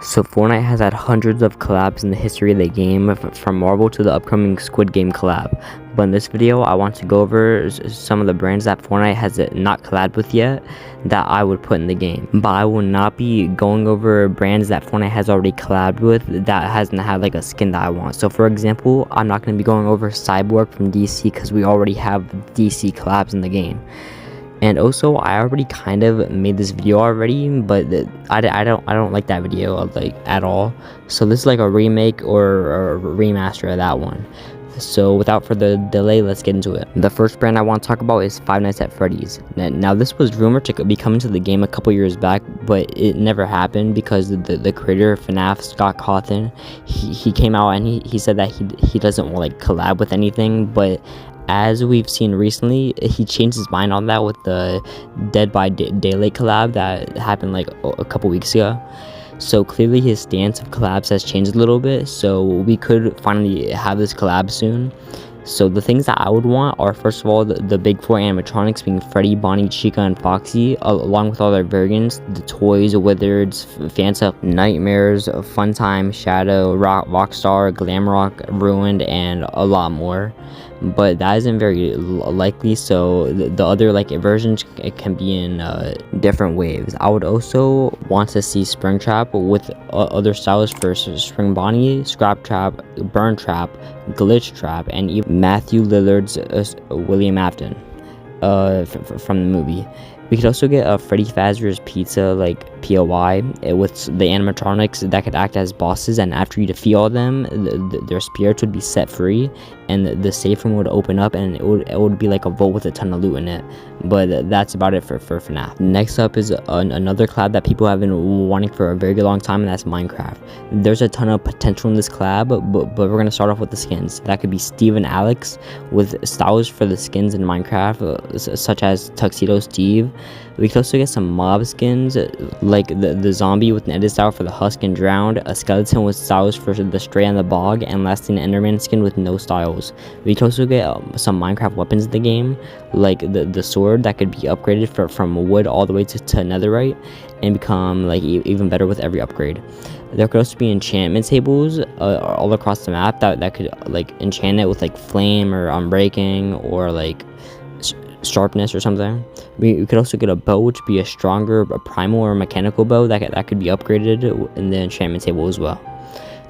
So Fortnite has had hundreds of collabs in the history of the game, from Marvel to the upcoming Squid Game collab. But in this video, I want to go over some of the brands that Fortnite has not collabed with yet that I would put in the game. But I will not be going over brands that Fortnite has already collabed with that hasn't had like a skin that I want. So for example, I'm not going to be going over Cyborg from DC because we already have DC collabs in the game. And also, I already kind of made this video already, but I don't like that video like at all. So this is like a remake or a remaster of that one. So without further delay, let's get into it. The first brand I want to talk about is Five Nights at Freddy's. Now this was rumored to be coming to the game a couple years back, but it never happened because the creator of FNAF, Scott Cawthon, he came out and he said that he doesn't want like collab with anything, but as we've seen recently, he changed his mind on that with the Dead by Daylight collab that happened like a couple weeks ago. So clearly his stance of collabs has changed a little bit, so we could finally have this collab soon. So the things that I would want are, first of all, the big four animatronics being Freddy, Bonnie, Chica, and Foxy, along with all their variants, the toys, Wizards, Fanta, Nightmares, Funtime, Shadow, Rockstar, Glamrock, Ruined, and a lot more. But that isn't very likely, so the other like versions can be in different waves. I would also want to see Springtrap with other styles for Spring Bonnie, Scrap Trap, Burn Trap, Glitch Trap, and even Matthew Lillard's William Afton from the movie. We could also get a Freddy Fazbear's Pizza, like POI, with the animatronics that could act as bosses, and after you defeat all of them, their spirits would be set free, and the safe room would open up, and it would be like a vault with a ton of loot in it. But that's about it for FNAF. Next up is another collab that people have been wanting for a very long time, and that's Minecraft. There's a ton of potential in this collab, but we're going to start off with the skins. That could be Steve and Alex with styles for the skins in Minecraft, such as Tuxedo Steve. We could also get some mob skins, like the zombie with an edit style for the husk and drowned, a skeleton with styles for the stray and the bog, and lastly an enderman skin with no styles. We could also get some Minecraft weapons in the game, like the sword that could be upgraded from wood all the way to netherite and become like even better with every upgrade. There could also be enchantment tables all across the map that could like enchant it with like flame or unbreaking or like sharpness or something. We could also get a bow, which would be a stronger primal or mechanical bow that could be upgraded in the enchantment table as well.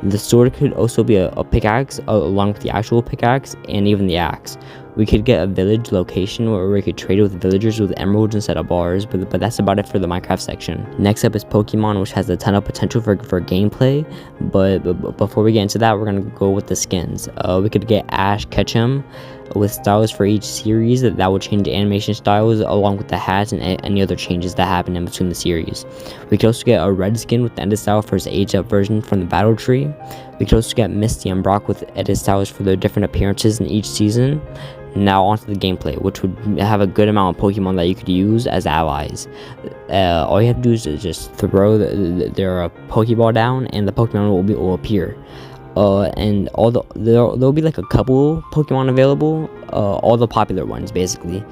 The sword could also be a pickaxe along with the actual pickaxe and even the axe. We could get a village location where we could trade with villagers with emeralds instead of bars, but that's about it for the Minecraft section. Next up is Pokemon, which has a ton of potential for gameplay, but before we get into that, we're going to go with the skins. We could get Ash Ketchum with styles for each series that will change animation styles along with the hats and any other changes that happen in between the series. We could also get a red skin with the edit style for his age up version from the battle tree. We could also get Misty and Brock with edit styles for their different appearances in each season. Now onto the gameplay, which would have a good amount of Pokemon that you could use as allies. All you have to do is just throw their Pokeball down and the Pokemon will appear. And there'll be like a couple Pokemon available, all the popular ones basically.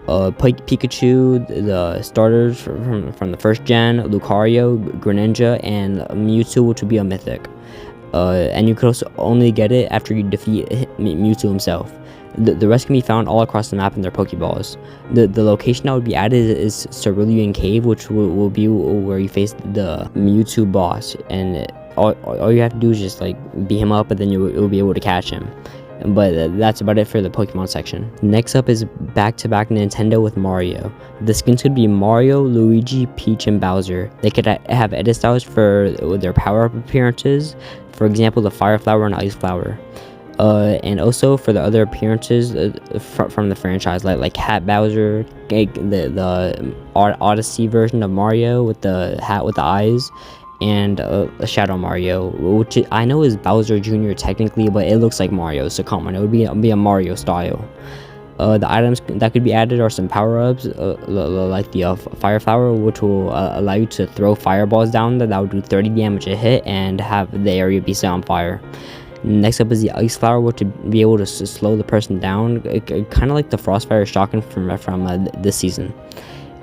Pikachu, the starters from the first gen, Lucario, Greninja, and Mewtwo, which would be a mythic. And you could also only get it after you defeat Mewtwo himself. The rest can be found all across the map in their Pokeballs. The location that would be added is Cerulean Cave, which will be where you face the Mewtwo boss, and all you have to do is just like beat him up, but then you'll be able to catch him. But that's about it for the Pokemon section. Next up is back-to-back Nintendo with Mario. The skins could be Mario, Luigi, Peach, and Bowser. They could have edit styles for their power-up appearances, for example the Fire Flower and Ice Flower. And also for the other appearances from the franchise, like Hat Bowser, the Odyssey version of Mario with the hat with the eyes, and a Shadow Mario, which I know is Bowser Jr. technically, but it looks like Mario, so come on, it would be a Mario style. The items that could be added are some power-ups, like the Fire Flower, which will allow you to throw fireballs down that would do 30 damage a hit and have the area be set on fire. Next up is the Ice Flower, which would be able to slow the person down, kind of like the Frostfire Shotgun from this season.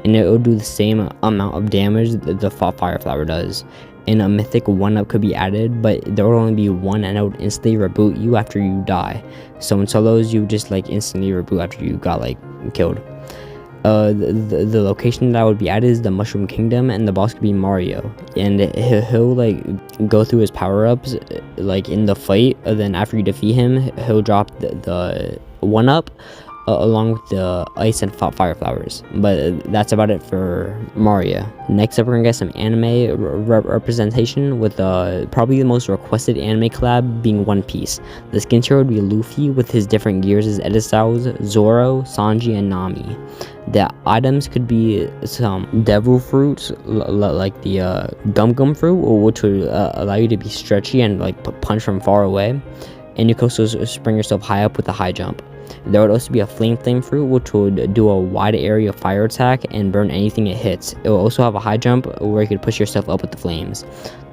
And it will do the same amount of damage that the Fire Flower does. and a mythic 1-up could be added, but there would only be one, and it would instantly reboot you after you die. So in solos, you just like instantly reboot after you got like killed. The location that would be added is the Mushroom Kingdom, and the boss could be Mario, and he'll like go through his power-ups like in the fight. Then after you defeat him, he'll drop the 1-up along with the ice and fire flowers. But that's about it for Mario. Next up, we're gonna get some anime representation, with probably the most requested anime collab being One Piece. The skin tier would be Luffy with his different gears as edit styles, Zoro, Sanji, and Nami. The items could be some devil fruits like the gum fruit, which would allow you to be stretchy and like punch from far away, and you could also spring yourself high up with a high jump. There would also be a flame fruit, which would do a wide area fire attack and burn anything it hits. It will also have a high jump where you could push yourself up with the flames.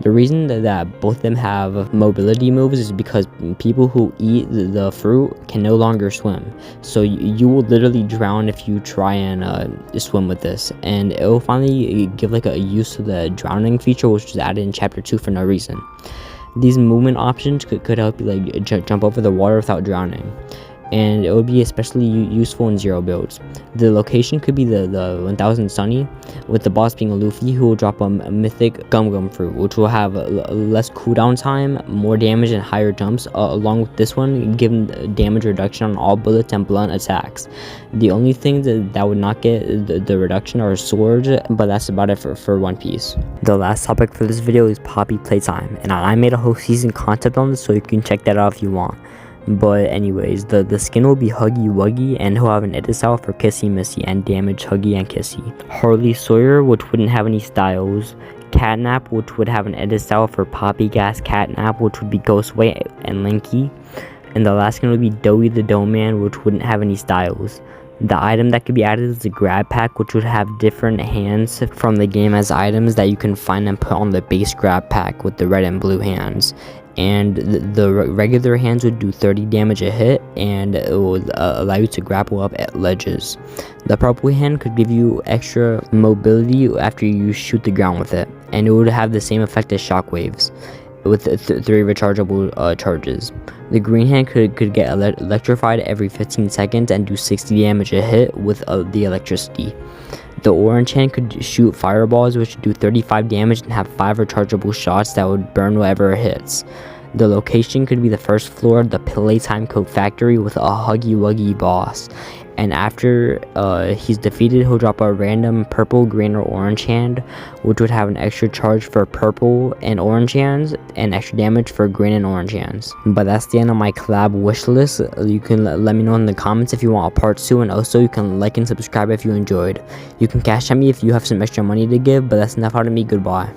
The reason that both of them have mobility moves is because people who eat the fruit can no longer swim. So you will literally drown if you try and swim with this. And it will finally give like a use to the drowning feature, which was added in chapter 2 for no reason. These movement options could help you like jump over the water without drowning, and it would be especially useful in zero builds. The location could be the 1000 Sunny, with the boss being a Luffy, who will drop a mythic gum fruit, which will have less cooldown time, more damage, and higher jumps. Along with this one, giving damage reduction on all bullets and blunt attacks. The only thing that would not get the reduction are swords, but that's about it for One Piece. The last topic for this video is Poppy Playtime, and I made a whole season concept on this, so you can check that out if you want. But anyways, the skin will be Huggy Wuggy, and he'll have an edit style for Kissy Missy and Damage Huggy and Kissy. Harley Sawyer, which wouldn't have any styles. Catnap, which would have an edit style for Poppy Gas Catnap, which would be Ghostway and Linky. And the last skin would be Doughy the Doughman, which wouldn't have any styles. The item that could be added is the grab pack, which would have different hands from the game as items that you can find and put on the base grab pack with the red and blue hands. And the regular hands would do 30 damage a hit, and it would allow you to grapple up at ledges. The purple hand could give you extra mobility after you shoot the ground with it, and it would have the same effect as shockwaves with 3 rechargeable charges. The green hand could get electrified every 15 seconds and do 60 damage a hit with the electricity. The orange hand could shoot fireballs, which would do 35 damage and have 5 rechargeable shots that would burn whatever it hits. The location could be the first floor, the Playtime Coat Factory, with a Huggy Wuggy boss. And after he's defeated, he'll drop a random purple, green, or orange hand, which would have an extra charge for purple and orange hands, and extra damage for green and orange hands. But that's the end of my collab wish list. You can let me know in the comments if you want a part 2, and also you can like and subscribe if you enjoyed. You can cash at me if you have some extra money to give, but that's enough out of me. Goodbye.